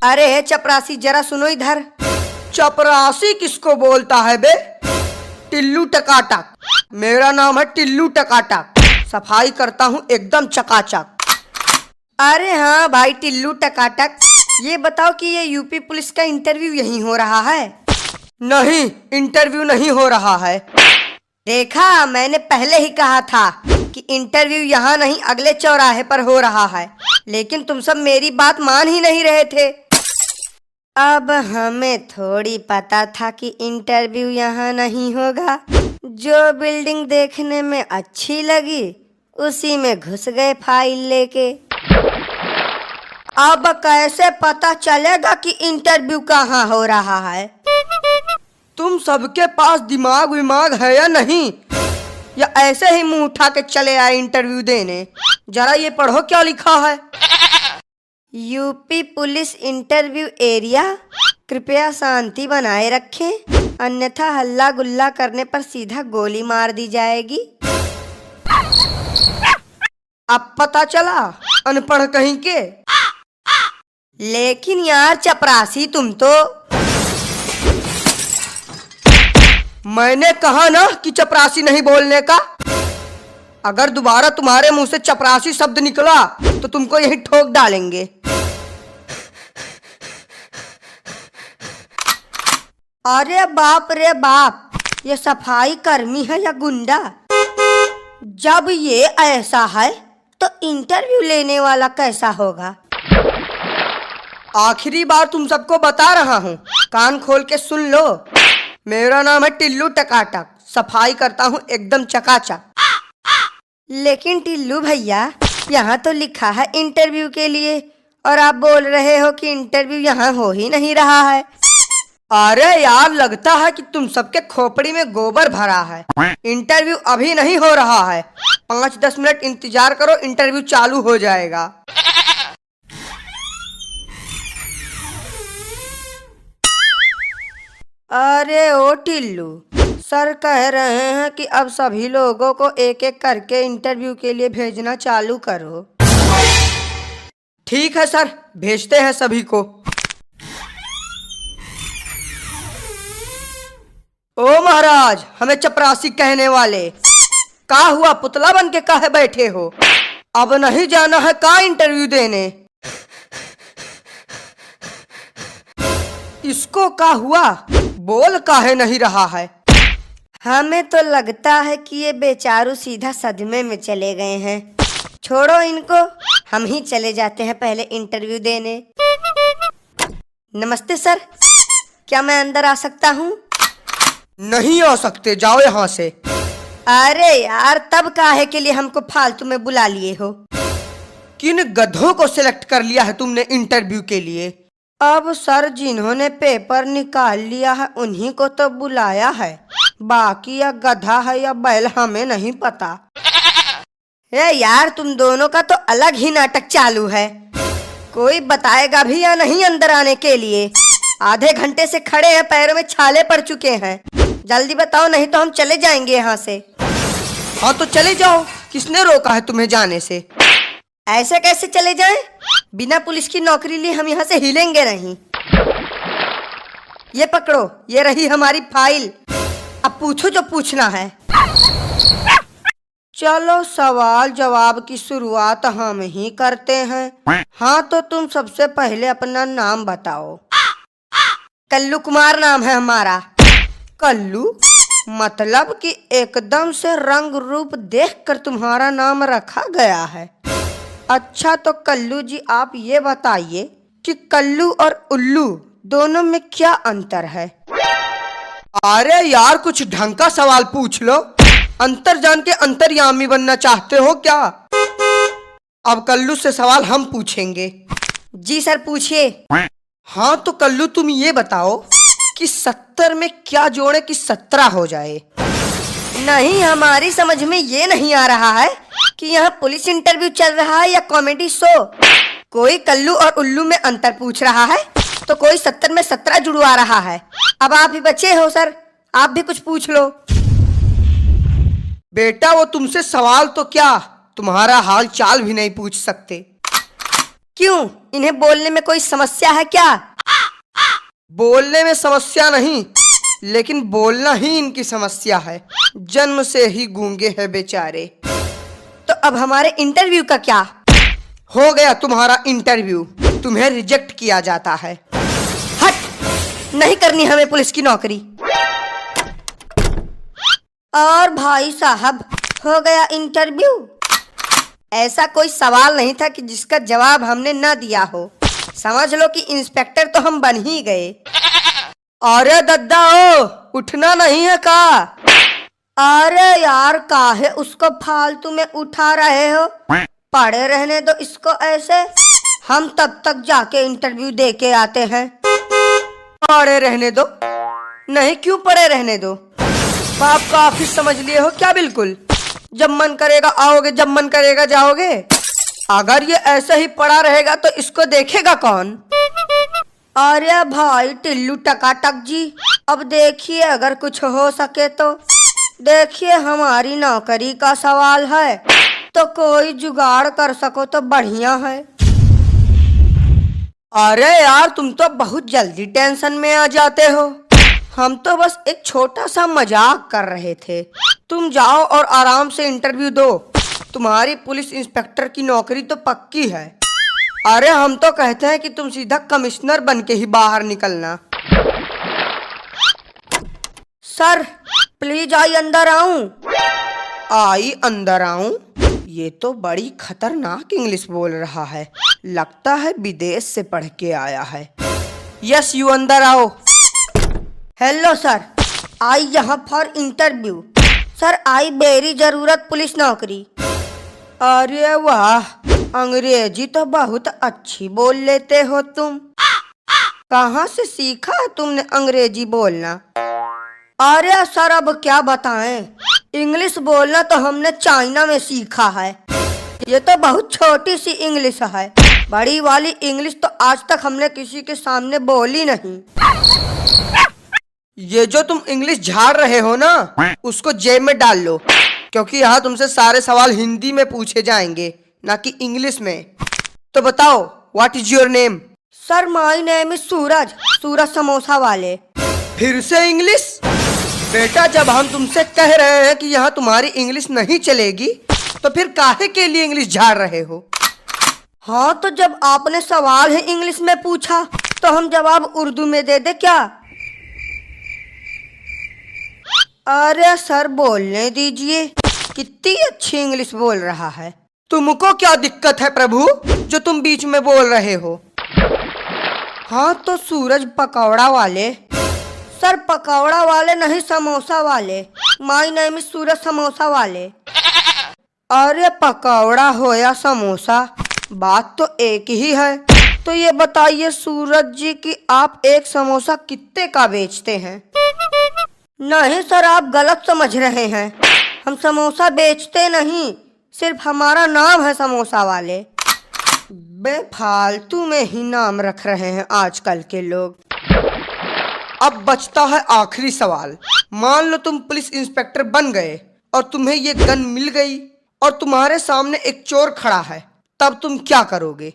अरे चपरासी जरा सुनो इधर। चपरासी किसको बोलता है बे? टिल्लू टकाटक। मेरा नाम है टिल्लू टकाटक। सफाई करता हूँ एकदम चकाचक। अरे हाँ भाई टिल्लू टकाटक, ये बताओ कि ये यूपी पुलिस का इंटरव्यू यहीं हो रहा है? नहीं, इंटरव्यू नहीं हो रहा है। देखा, मैंने पहले ही कहा था कि इंटरव्यू यहाँ नहीं अगले चौराहे पर हो रहा है, लेकिन तुम सब मेरी बात मान ही नहीं रहे थे। अब हमें थोड़ी पता था कि इंटरव्यू यहाँ नहीं होगा। जो बिल्डिंग देखने में अच्छी लगी उसी में घुस गए फाइल लेके। अब कैसे पता चलेगा कि इंटरव्यू कहाँ हो रहा है? तुम सबके पास दिमाग विमाग है या नहीं, या ऐसे ही मुंह उठा के चले आए इंटरव्यू देने? जरा ये पढ़ो क्या लिखा है। यूपी पुलिस इंटरव्यू एरिया, कृपया शांति बनाए रखें, अन्यथा हल्ला गुल्ला करने पर सीधा गोली मार दी जाएगी। अब पता चला, अनपढ़ कहीं के। लेकिन यार चपरासी तुम तो। मैंने कहा ना कि चपरासी नहीं बोलने का। अगर दोबारा तुम्हारे मुंह से चपरासी शब्द निकला तो तुमको यही ठोक डालेंगे। अरे बाप रे बाप, ये सफाई कर्मी है या गुंडा? जब ये ऐसा है तो इंटरव्यू लेने वाला कैसा होगा? आखिरी बार तुम सबको बता रहा हूँ, कान खोल के सुन लो। मेरा नाम है टिल्लू टकाटक, सफाई करता हूँ एकदम चकाचक। लेकिन टिल्लू भैया, यहाँ तो लिखा है इंटरव्यू के लिए, और आप बोल रहे हो कि इंटरव्यू यहाँ हो ही नहीं रहा है। अरे यार, लगता है कि तुम सबके खोपड़ी में गोबर भरा है। इंटरव्यू अभी नहीं हो रहा है, 5-10 मिनट इंतजार करो, इंटरव्यू चालू हो जाएगा। अरे ओ टिल्लू, सर कह रहे हैं कि अब सभी लोगों को एक एक करके इंटरव्यू के लिए भेजना चालू करो। ठीक है सर, भेजते हैं सभी को। ओ महाराज, हमें चपरासी कहने वाले, का हुआ? पुतला बन के काहे बैठे हो? अब नहीं जाना है का इंटरव्यू देने? इसको का हुआ? बोल काहे नहीं रहा है? हमें तो लगता है कि ये बेचारू सीधा सदमे में चले गए हैं। छोड़ो इनको, हम ही चले जाते हैं पहले इंटरव्यू देने। नमस्ते सर, क्या मैं अंदर आ सकता हूँ? नहीं आ सकते, जाओ यहाँ से। अरे यार, तब काहे के लिए हमको फालतू में बुला लिए हो? किन गधों को सिलेक्ट कर लिया है तुमने इंटरव्यू के लिए? अब सर, जिन्होंने पेपर निकाल लिया है उन्हीं को तो बुलाया है, बाकी या गधा है या बैल हमें नहीं पता। ए यार, तुम दोनों का तो अलग ही नाटक चालू है। कोई बताएगा भी या नहीं अंदर आने के लिए? आधे घंटे से खड़े हैं, पैरों में छाले पड़ चुके हैं। जल्दी बताओ, नहीं तो हम चले जाएंगे यहाँ से। हाँ तो चले जाओ, किसने रोका है तुम्हें जाने से? ऐसे कैसे चले जाएं? बिना पुलिस की नौकरी लिए हम यहाँ से हिलेंगे नहीं। ये पकड़ो, ये रही हमारी फाइल, अब पूछो जो पूछना है। चलो सवाल जवाब की शुरुआत हम ही करते हैं। हाँ तो तुम सबसे पहले अपना नाम बताओ। कल्लू कुमार नाम है हमारा। कल्लू मतलब कि एकदम से रंग रूप देखकर तुम्हारा नाम रखा गया है। अच्छा तो कल्लू जी, आप ये बताइए कि कल्लू और उल्लू दोनों में क्या अंतर है? अरे यार, कुछ ढंग का सवाल पूछ लो। अंतर जान के अंतर्यामी बनना चाहते हो क्या? अब कल्लू से सवाल हम पूछेंगे। जी सर, पूछिए। हाँ तो कल्लू, तुम ये बताओ कि 70 में क्या जोड़े कि 17 हो जाए? नहीं, हमारी समझ में ये नहीं आ रहा है कि यहाँ पुलिस इंटरव्यू चल रहा है या कॉमेडी शो। कोई कल्लू और उल्लू में अंतर पूछ रहा है तो कोई 70 में 17 जुड़वा रहा है। अब आप ही बचे हो सर, आप भी कुछ पूछ लो। बेटा, वो तुमसे सवाल तो क्या, तुम्हारा हाल चाल भी नहीं पूछ सकते। क्यों, इन्हें बोलने में कोई समस्या है क्या? बोलने में समस्या नहीं, लेकिन बोलना ही इनकी समस्या है। जन्म से ही गूंगे हैं बेचारे। तो अब हमारे इंटरव्यू का क्या? हो गया तुम्हारा इंटरव्यू, तुम्हें रिजेक्ट किया जाता है। हट, नहीं करनी हमें पुलिस की नौकरी। और भाई साहब, हो गया इंटरव्यू। ऐसा कोई सवाल नहीं था कि जिसका जवाब हमने न दिया हो। समझ लो कि इंस्पेक्टर तो हम बन ही गए। अरे दद्दा ओ, उठना नहीं है का? अरे यार, काहे उसको फालतू में उठा रहे हो? पड़े रहने दो इसको ऐसे, हम तब तक जाके इंटरव्यू दे के आते हैं। पड़े रहने दो? नहीं, क्यों पड़े रहने दो? बाप का ऑफिस समझ लिए हो क्या? बिल्कुल, जब मन करेगा आओगे, जब मन करेगा जाओगे। अगर ये ऐसे ही पड़ा रहेगा तो इसको देखेगा कौन? अरे भाई टिल्लू टकाटक जी, अब देखिए अगर कुछ हो सके तो। देखिए, हमारी नौकरी का सवाल है, तो कोई जुगाड़ कर सको तो बढ़िया है। अरे यार, तुम तो बहुत जल्दी टेंशन में आ जाते हो। हम तो बस एक छोटा सा मजाक कर रहे थे। तुम जाओ और आराम से इंटरव्यू दो। तुम्हारी पुलिस इंस्पेक्टर की नौकरी तो पक्की है। अरे हम तो कहते हैं कि तुम सीधा कमिश्नर बन के ही बाहर निकलना। सर प्लीज आई अंदर आऊं? आई अंदर आऊं? ये तो बड़ी खतरनाक इंग्लिश बोल रहा है। लगता है विदेश से पढ़ के आया है। यस, यू अंदर आओ। हेलो सर, आई यहाँ for interview. Sir, I very जरूरत पुलिस नौकरी। अरे वाह, अंग्रेजी तो बहुत अच्छी बोल लेते हो तुम। कहाँ से सीखा है तुमने अंग्रेजी बोलना? अरे सर, अब क्या बताएं, इंग्लिश बोलना तो हमने चाइना में सीखा है। ये तो बहुत छोटी सी इंग्लिश है, बड़ी वाली इंग्लिश तो आज तक हमने किसी के सामने बोली नहीं। ये जो तुम इंग्लिश झाड़ रहे हो ना, उसको जेब में डाल लो, क्योंकि यहाँ तुमसे सारे सवाल हिंदी में पूछे जाएंगे, ना कि इंग्लिश में। तो बताओ, what is your name? Sir, my name is Suraj, Suraj samosa वाले। फिर से इंग्लिश? बेटा, जब हम तुमसे कह रहे हैं कि यहाँ तुम्हारी इंग्लिश नहीं चलेगी, तो फिर काहे के लिए इंग्लिश झाड़ रहे हो? हाँ, तो जब आपने सवाल ही इंग्लिश में पूछा तो हम जवाब उर्दू में दे दे क्या? अरे सर, बोलने दीजिए, कितनी अच्छी इंग्लिश बोल रहा है। तुमको क्या दिक्कत है प्रभु, जो तुम बीच में बोल रहे हो? हाँ, तो सूरज पकौड़ा वाले। सर, पकौड़ा वाले नहीं, समोसा वाले। माय नेम इज सूरज समोसा वाले। अरे पकौड़ा हो या समोसा, बात तो एक ही है। तो ये बताइए सूरज जी कि आप एक समोसा कितने का बेचते हैं? नहीं सर, आप गलत समझ रहे हैं। हम समोसा बेचते नहीं, सिर्फ हमारा नाम है समोसा वाले। बेफालतू में ही नाम रख रहे हैं आजकल के लोग। अब बचता है आखिरी सवाल। मान लो तुम पुलिस इंस्पेक्टर बन गए और तुम्हें ये गन मिल गई और तुम्हारे सामने एक चोर खड़ा है, तब तुम क्या करोगे?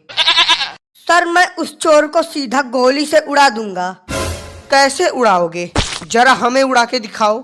सर, मैं उस चोर को सीधा गोली से उड़ा दूंगा। कैसे उड़ाओगे? जरा हमें उड़ा के दिखाओ।